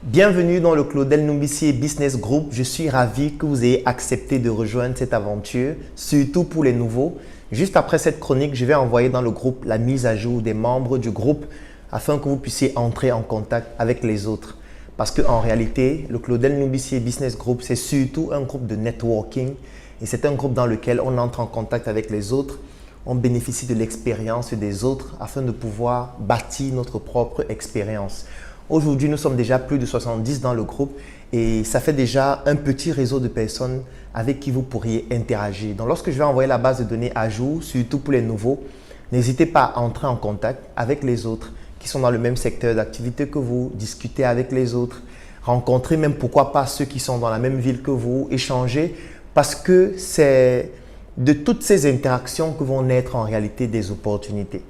Bienvenue dans le Claudel Numbissier Business Group. Je suis ravi que vous ayez accepté de rejoindre cette aventure, surtout pour les nouveaux. Juste après cette chronique, je vais envoyer dans le groupe la mise à jour des membres du groupe afin que vous puissiez entrer en contact avec les autres. Parce qu'en réalité, le Claudel Numbissier Business Group, c'est surtout un groupe de networking et c'est un groupe dans lequel on entre en contact avec les autres. On bénéficie de l'expérience des autres afin de pouvoir bâtir notre propre expérience. Aujourd'hui, nous sommes déjà plus de 70 dans le groupe et ça fait déjà un petit réseau de personnes avec qui vous pourriez interagir. Donc, lorsque je vais envoyer la base de données à jour, surtout pour les nouveaux, n'hésitez pas à entrer en contact avec les autres qui sont dans le même secteur d'activité que vous, discuter avec les autres, rencontrer même pourquoi pas ceux qui sont dans la même ville que vous, échanger parce que c'est de toutes ces interactions que vont naître en réalité des opportunités.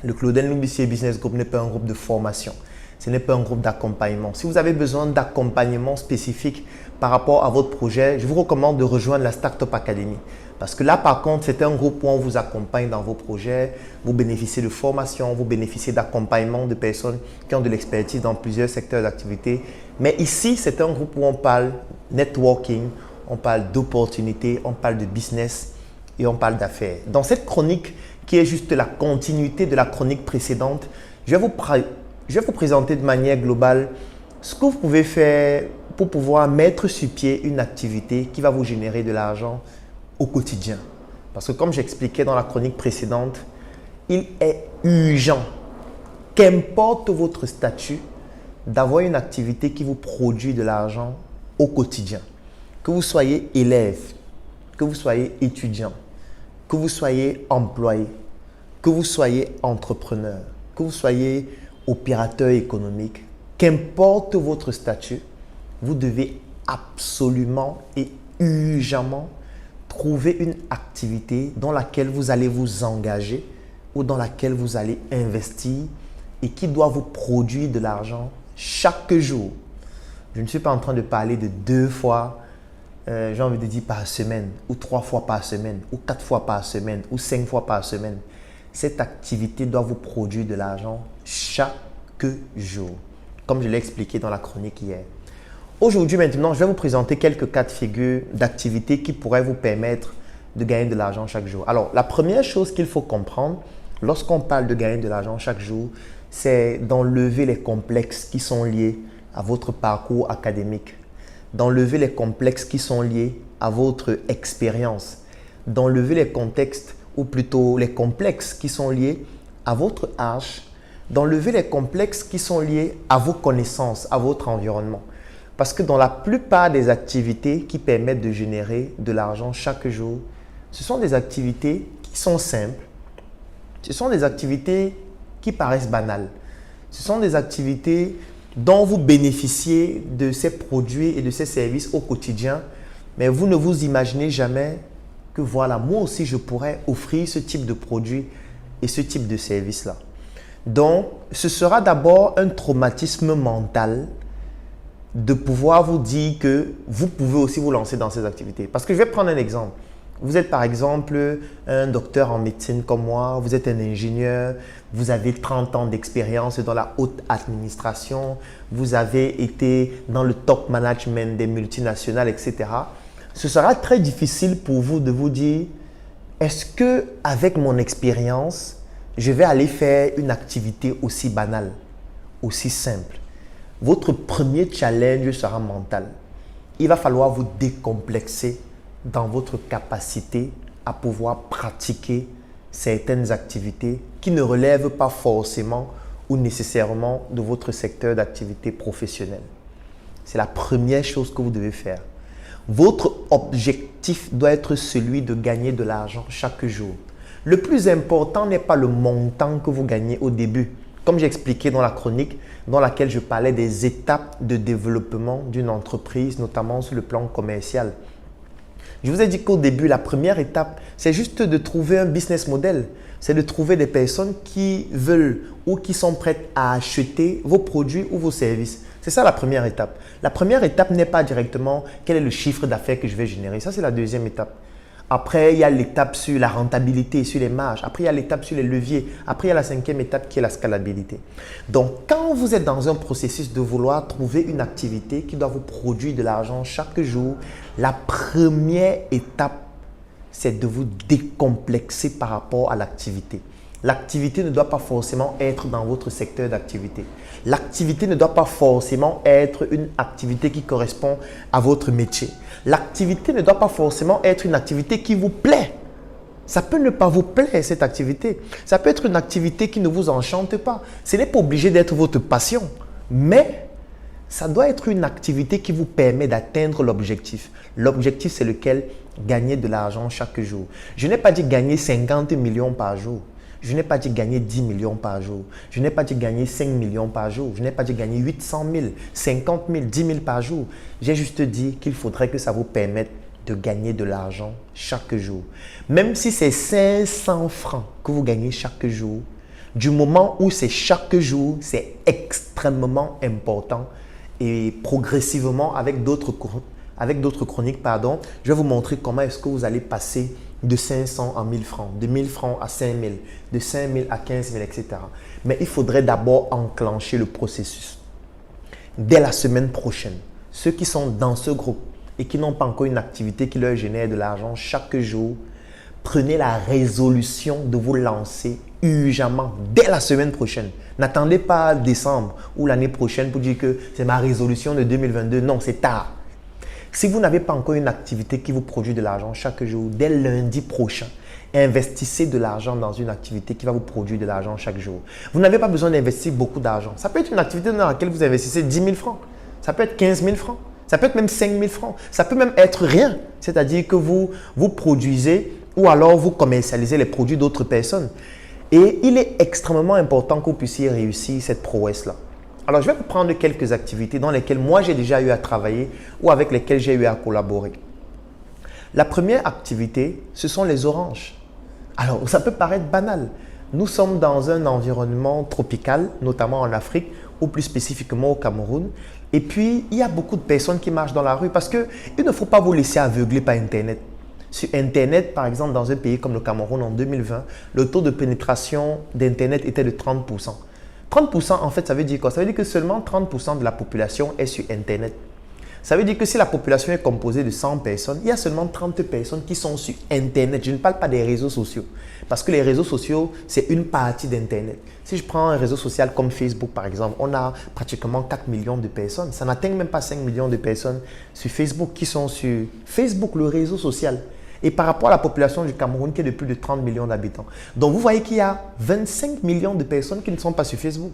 Le Claudel Numbissier Business Group n'est pas un groupe de formation. Ce n'est pas un groupe d'accompagnement. Si vous avez besoin d'accompagnement spécifique par rapport à votre projet, je vous recommande de rejoindre la Startup Academy. Parce que là, par contre, c'est un groupe où on vous accompagne dans vos projets, vous bénéficiez de formation, vous bénéficiez d'accompagnement de personnes qui ont de l'expertise dans plusieurs secteurs d'activité. Mais ici, c'est un groupe où on parle networking, on parle d'opportunités, on parle de business et on parle d'affaires. Dans cette chronique, qui est juste la continuité de la chronique précédente, je vais vous présenter de manière globale ce que vous pouvez faire pour pouvoir mettre sur pied une activité qui va vous générer de l'argent au quotidien. Parce que comme j'expliquais dans la chronique précédente, il est urgent, qu'importe votre statut, d'avoir une activité qui vous produit de l'argent au quotidien. Que vous soyez élève, que vous soyez étudiant, que vous soyez employé, que vous soyez entrepreneur, que vous soyez opérateur économique, qu'importe votre statut, vous devez absolument et urgemment trouver une activité dans laquelle vous allez vous engager ou dans laquelle vous allez investir et qui doit vous produire de l'argent chaque jour. Je ne suis pas en train de parler de 2 fois, j'ai envie de dire par semaine, ou 3 fois par semaine, ou 4 fois par semaine, ou 5 fois par semaine. Cette activité doit vous produire de l'argent chaque jour, comme je l'ai expliqué dans la chronique hier. Aujourd'hui, maintenant, je vais vous présenter quelques cas de figure d'activités qui pourraient vous permettre de gagner de l'argent chaque jour. Alors, la première chose qu'il faut comprendre lorsqu'on parle de gagner de l'argent chaque jour, c'est d'enlever les complexes qui sont liés à votre parcours académique, d'enlever les complexes qui sont liés à votre expérience, d'enlever les contextes ou plutôt les complexes qui sont liés à votre âge, d'enlever les complexes qui sont liés à vos connaissances, à votre environnement. Parce que dans la plupart des activités qui permettent de générer de l'argent chaque jour, ce sont des activités qui sont simples, ce sont des activités qui paraissent banales, ce sont des activités dont vous bénéficiez de ces produits et de ces services au quotidien, mais vous ne vous imaginez jamais que voilà, moi aussi je pourrais offrir ce type de produit et ce type de service-là. Donc, ce sera d'abord un traumatisme mental de pouvoir vous dire que vous pouvez aussi vous lancer dans ces activités. Parce que je vais prendre un exemple. Vous êtes par exemple un docteur en médecine comme moi, vous êtes un ingénieur, vous avez 30 ans d'expérience dans la haute administration, vous avez été dans le top management des multinationales, etc. Ce sera très difficile pour vous de vous dire, est-ce qu'avec mon expérience, je vais aller faire une activité aussi banale, aussi simple? Votre premier challenge sera mental. Il va falloir vous décomplexer dans votre capacité à pouvoir pratiquer certaines activités qui ne relèvent pas forcément ou nécessairement de votre secteur d'activité professionnelle. C'est la première chose que vous devez faire. Votre objectif doit être celui de gagner de l'argent chaque jour. Le plus important n'est pas le montant que vous gagnez au début. Comme j'ai expliqué dans la chronique dans laquelle je parlais des étapes de développement d'une entreprise, notamment sur le plan commercial. Je vous ai dit qu'au début, la première étape, c'est juste de trouver un business model. C'est de trouver des personnes qui veulent ou qui sont prêtes à acheter vos produits ou vos services. C'est ça la première étape. La première étape n'est pas directement quel est le chiffre d'affaires que je vais générer. Ça, c'est la deuxième étape. Après, il y a l'étape sur la rentabilité, sur les marges. Après, il y a l'étape sur les leviers. Après, il y a la cinquième étape qui est la scalabilité. Donc, quand vous êtes dans un processus de vouloir trouver une activité qui doit vous produire de l'argent chaque jour, la première étape, c'est de vous décomplexer par rapport à l'activité. L'activité ne doit pas forcément être dans votre secteur d'activité. L'activité ne doit pas forcément être une activité qui correspond à votre métier. L'activité ne doit pas forcément être une activité qui vous plaît. Ça peut ne pas vous plaire, cette activité. Ça peut être une activité qui ne vous enchante pas. Ce n'est pas obligé d'être votre passion, mais ça doit être une activité qui vous permet d'atteindre l'objectif. L'objectif, c'est lequel? Gagner de l'argent chaque jour. Je n'ai pas dit gagner 50 millions par jour. Je n'ai pas dit gagner 10 millions par jour. Je n'ai pas dit gagner 5 millions par jour. Je n'ai pas dit gagner 800 000, 50 000, 10 000 par jour. J'ai juste dit qu'il faudrait que ça vous permette de gagner de l'argent chaque jour. Même si c'est 500 francs que vous gagnez chaque jour, du moment où c'est chaque jour, c'est extrêmement important. Et progressivement, avec d'autres chroniques, je vais vous montrer comment est-ce que vous allez passer de 500 à 1000 francs, de 1000 francs à 5000, de 5000 à 15 000, etc. Mais il faudrait d'abord enclencher le processus. Dès la semaine prochaine, ceux qui sont dans ce groupe et qui n'ont pas encore une activité qui leur génère de l'argent chaque jour, prenez la résolution de vous lancer urgemment dès la semaine prochaine. N'attendez pas décembre ou l'année prochaine pour dire que c'est ma résolution de 2022. Non, c'est tard. Si vous n'avez pas encore une activité qui vous produit de l'argent chaque jour, dès lundi prochain, investissez de l'argent dans une activité qui va vous produire de l'argent chaque jour. Vous n'avez pas besoin d'investir beaucoup d'argent. Ça peut être une activité dans laquelle vous investissez 10 000 francs. Ça peut être 15 000 francs. Ça peut être même 5 000 francs. Ça peut même être rien. C'est-à-dire que vous produisez ou alors vous commercialisez les produits d'autres personnes. Et il est extrêmement important que vous puissiez réussir cette prouesse-là. Alors, je vais vous prendre quelques activités dans lesquelles moi j'ai déjà eu à travailler ou avec lesquelles j'ai eu à collaborer. La première activité, ce sont les oranges. Alors, ça peut paraître banal. Nous sommes dans un environnement tropical, notamment en Afrique ou plus spécifiquement au Cameroun. Et puis, il y a beaucoup de personnes qui marchent dans la rue parce qu'il ne faut pas vous laisser aveugler par Internet. Sur Internet, par exemple, dans un pays comme le Cameroun en 2020, le taux de pénétration d'Internet était de 30%. 30%, en fait, ça veut dire quoi? Ça veut dire que seulement 30% de la population est sur Internet. Ça veut dire que si la population est composée de 100 personnes, il y a seulement 30 personnes qui sont sur Internet. Je ne parle pas des réseaux sociaux. Parce que les réseaux sociaux, c'est une partie d'Internet. Si je prends un réseau social comme Facebook, par exemple, on a pratiquement 4 millions de personnes. Ça n'atteint même pas 5 millions de personnes sur Facebook qui sont sur Facebook, le réseau social. Et par rapport à la population du Cameroun qui est de plus de 30 millions d'habitants. Donc, vous voyez qu'il y a 25 millions de personnes qui ne sont pas sur Facebook,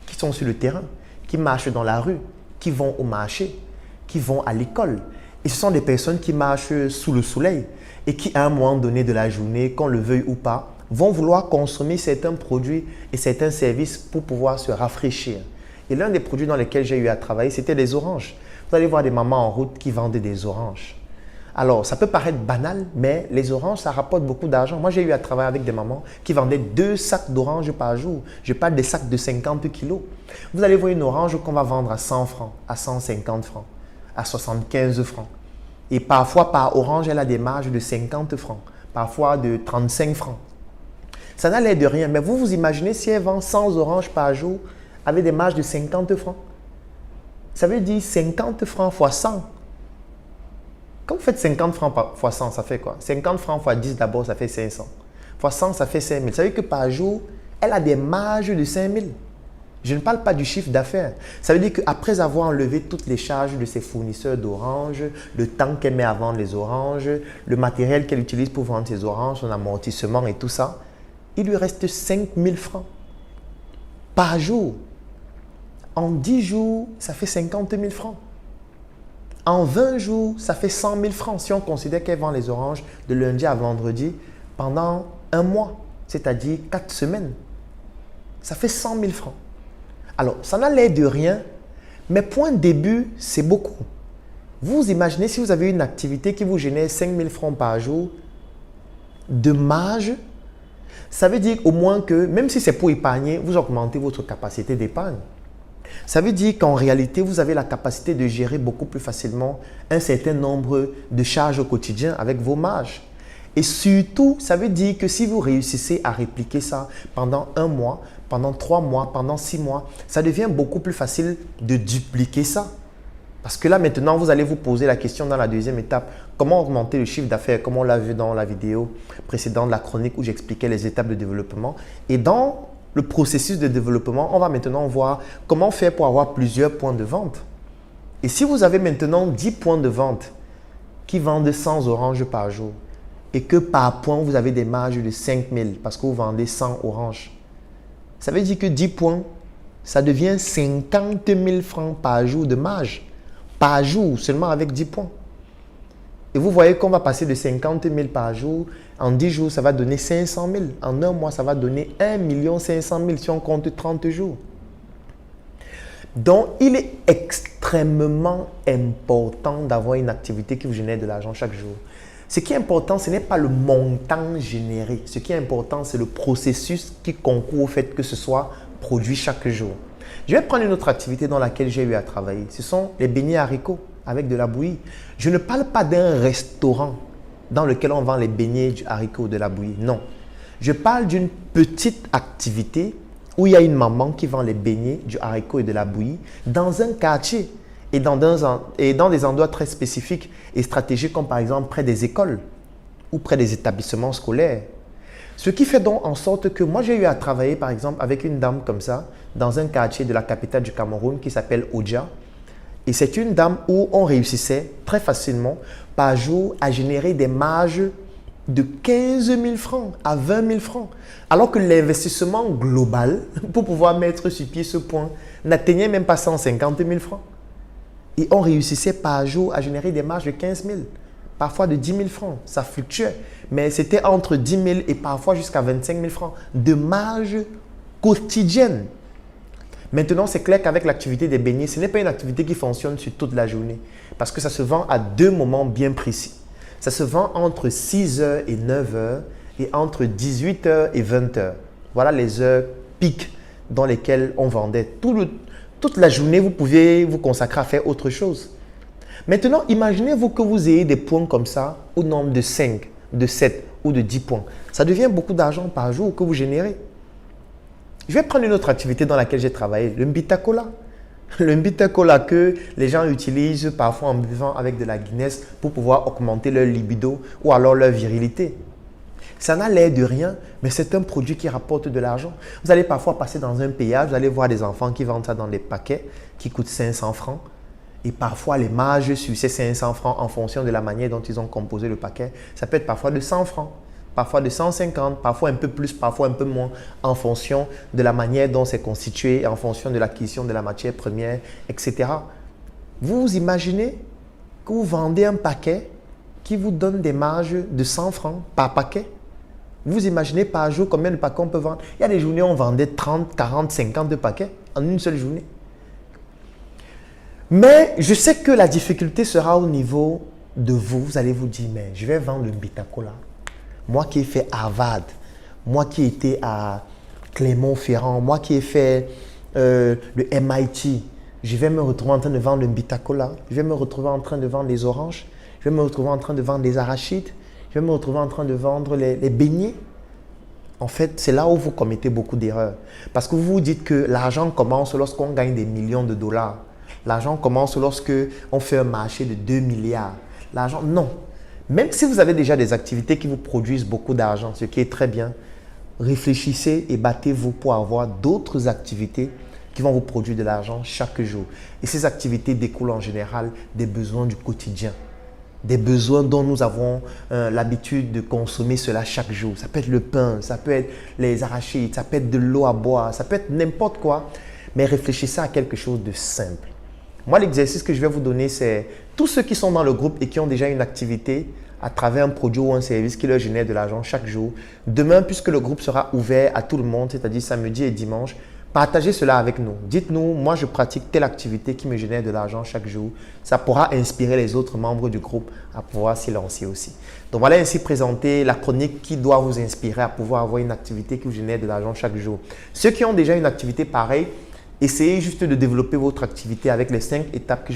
qui sont sur le terrain, qui marchent dans la rue, qui vont au marché, qui vont à l'école. Et ce sont des personnes qui marchent sous le soleil et qui, à un moment donné de la journée, qu'on le veuille ou pas, vont vouloir consommer certains produits et certains services pour pouvoir se rafraîchir. Et l'un des produits dans lesquels j'ai eu à travailler, c'était les oranges. Vous allez voir des mamans en route qui vendaient des oranges. Alors, ça peut paraître banal, mais les oranges, ça rapporte beaucoup d'argent. Moi, j'ai eu à travailler avec des mamans qui vendaient 2 sacs d'oranges par jour. Je parle des sacs de 50 kilos. Vous allez voir une orange qu'on va vendre à 100 francs, à 150 francs, à 75 francs. Et parfois, par orange, elle a des marges de 50 francs, parfois de 35 francs. Ça n'a l'air de rien, mais vous imaginez si elle vend 100 oranges par jour avec des marges de 50 francs. Ça veut dire 50 francs fois 100. Quand vous faites 50 francs fois 100, ça fait quoi? 50 francs fois 10 d'abord, ça fait 500. Fois 100, ça fait 5000. Ça veut dire que par jour, elle a des marges de 5000. Je ne parle pas du chiffre d'affaires. Ça veut dire qu'après avoir enlevé toutes les charges de ses fournisseurs d'oranges, le temps qu'elle met à vendre les oranges, le matériel qu'elle utilise pour vendre ses oranges, son amortissement et tout ça, il lui reste 5000 francs par jour. En 10 jours, ça fait 50 000 francs. En 20 jours, ça fait 100 000 francs si on considère qu'elle vend les oranges de lundi à vendredi pendant un mois, c'est-à-dire 4 semaines. Ça fait 100 000 francs. Alors, ça n'a l'air de rien, mais point de début, c'est beaucoup. Vous imaginez si vous avez une activité qui vous génère 5 000 francs par jour de marge, ça veut dire au moins que, même si c'est pour épargner, vous augmentez votre capacité d'épargne. Ça veut dire qu'en réalité, vous avez la capacité de gérer beaucoup plus facilement un certain nombre de charges au quotidien avec vos marges. Et surtout, ça veut dire que si vous réussissez à répliquer ça pendant 1 mois, pendant 3 mois, pendant 6 mois, ça devient beaucoup plus facile de dupliquer ça. Parce que là, maintenant, vous allez vous poser la question dans la deuxième étape. Comment augmenter le chiffre d'affaires, comme on l'a vu dans la vidéo précédente, la chronique où j'expliquais les étapes de développement. Et dans le processus de développement, on va maintenant voir comment faire pour avoir plusieurs points de vente. Et si vous avez maintenant 10 points de vente qui vendent 100 oranges par jour et que par point, vous avez des marges de 5 000 parce que vous vendez 100 oranges, ça veut dire que 10 points, ça devient 50 000 francs par jour de marge. Par jour, seulement avec 10 points. Et vous voyez qu'on va passer de 50 000 par jour. En 10 jours, ça va donner 500 000. En 1 mois, ça va donner 1 500 000 si on compte 30 jours. Donc, il est extrêmement important d'avoir une activité qui vous génère de l'argent chaque jour. Ce qui est important, ce n'est pas le montant généré. Ce qui est important, c'est le processus qui concourt au fait que ce soit produit chaque jour. Je vais prendre une autre activité dans laquelle j'ai eu à travailler. Ce sont les beignets haricots avec de la bouillie. Je ne parle pas d'un restaurant dans lequel on vend les beignets, du haricot, de la bouillie. Non. Je parle d'une petite activité où il y a une maman qui vend les beignets, du haricot et de la bouillie dans un quartier et dans des endroits très spécifiques et stratégiques comme par exemple près des écoles ou près des établissements scolaires. Ce qui fait donc en sorte que moi, j'ai eu à travailler, par exemple, avec une dame comme ça, dans un quartier de la capitale du Cameroun qui s'appelle Odja. Et c'est une dame où on réussissait très facilement par jour à générer des marges de 15 000 francs à 20 000 francs. Alors que l'investissement global pour pouvoir mettre sur pied ce point n'atteignait même pas 150 000 francs. Et on réussissait par jour à générer des marges de 15 000. Parfois de 10 000 francs, ça fluctuait, mais c'était entre 10 000 et parfois jusqu'à 25 000 francs de marge quotidienne. Maintenant, c'est clair qu'avec l'activité des beignets, ce n'est pas une activité qui fonctionne sur toute la journée parce que ça se vend à 2 moments bien précis. Ça se vend entre 6 h et 9 h et entre 18 h et 20 h. Voilà les heures pics dans lesquelles on vendait. Toute la journée, vous pouvez vous consacrer à faire autre chose. Maintenant, imaginez-vous que vous ayez des points comme ça au nombre de 5, de 7 ou de 10 points. Ça devient beaucoup d'argent par jour que vous générez. Je vais prendre une autre activité dans laquelle j'ai travaillé, le Mbita Cola. Le Mbita Cola que les gens utilisent parfois en buvant avec de la Guinness pour pouvoir augmenter leur libido ou alors leur virilité. Ça n'a l'air de rien, mais c'est un produit qui rapporte de l'argent. Vous allez parfois passer dans un péage, vous allez voir des enfants qui vendent ça dans des paquets qui coûtent 500 francs. Et parfois, les marges sur ces 500 francs, en fonction de la manière dont ils ont composé le paquet, ça peut être parfois de 100 francs, parfois de 150, parfois un peu plus, parfois un peu moins, en fonction de la manière dont c'est constitué, en fonction de l'acquisition de la matière première, etc. Vous imaginez que vous vendez un paquet qui vous donne des marges de 100 francs par paquet? Vous imaginez par jour combien de paquets on peut vendre? Il y a des journées où on vendait 30, 40, 50 de paquets en une seule journée. Mais je sais que la difficulté sera au niveau de vous. Vous allez vous dire, mais je vais vendre le Mbita Cola. Moi qui ai fait Harvard, moi qui ai été à Clermont-Ferrand, moi qui ai fait le MIT, je vais me retrouver en train de vendre le Mbita Cola. Je vais me retrouver en train de vendre les oranges. Je vais me retrouver en train de vendre les arachides. Je vais me retrouver en train de vendre les beignets. En fait, c'est là où vous commettez beaucoup d'erreurs. Parce que vous vous dites que l'argent commence lorsqu'on gagne des millions de dollars. L'argent commence lorsque on fait un marché de 2 milliards. L'argent, non. Même si vous avez déjà des activités qui vous produisent beaucoup d'argent, ce qui est très bien, réfléchissez et battez-vous pour avoir d'autres activités qui vont vous produire de l'argent chaque jour. Et ces activités découlent en général des besoins du quotidien. Des besoins dont nous avons l'habitude de consommer cela chaque jour. Ça peut être le pain, ça peut être les arachides, ça peut être de l'eau à boire, ça peut être n'importe quoi. Mais réfléchissez à quelque chose de simple. Moi, l'exercice que je vais vous donner, c'est tous ceux qui sont dans le groupe et qui ont déjà une activité à travers un produit ou un service qui leur génère de l'argent chaque jour. Demain, puisque le groupe sera ouvert à tout le monde, c'est-à-dire samedi et dimanche, partagez cela avec nous. Dites-nous, moi, je pratique telle activité qui me génère de l'argent chaque jour. Ça pourra inspirer les autres membres du groupe à pouvoir s'y lancer aussi. Donc, voilà ainsi présenté la chronique qui doit vous inspirer à pouvoir avoir une activité qui vous génère de l'argent chaque jour. Ceux qui ont déjà une activité pareille, Essayez juste de développer votre activité avec les 5 étapes que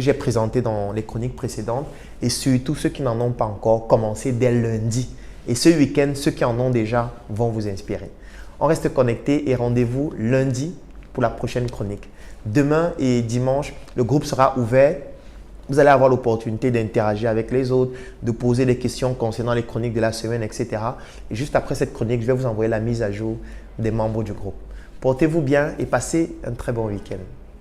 j'ai présentées dans les chroniques précédentes. Et surtout, ceux qui n'en ont pas encore, commencez dès lundi. Et ce week-end, ceux qui en ont déjà vont vous inspirer. On reste connecté et rendez-vous lundi pour la prochaine chronique. Demain et dimanche, le groupe sera ouvert. Vous allez avoir l'opportunité d'interagir avec les autres, de poser des questions concernant les chroniques de la semaine, etc. Et juste après cette chronique, je vais vous envoyer la mise à jour des membres du groupe. Portez-vous bien et passez un très bon week-end.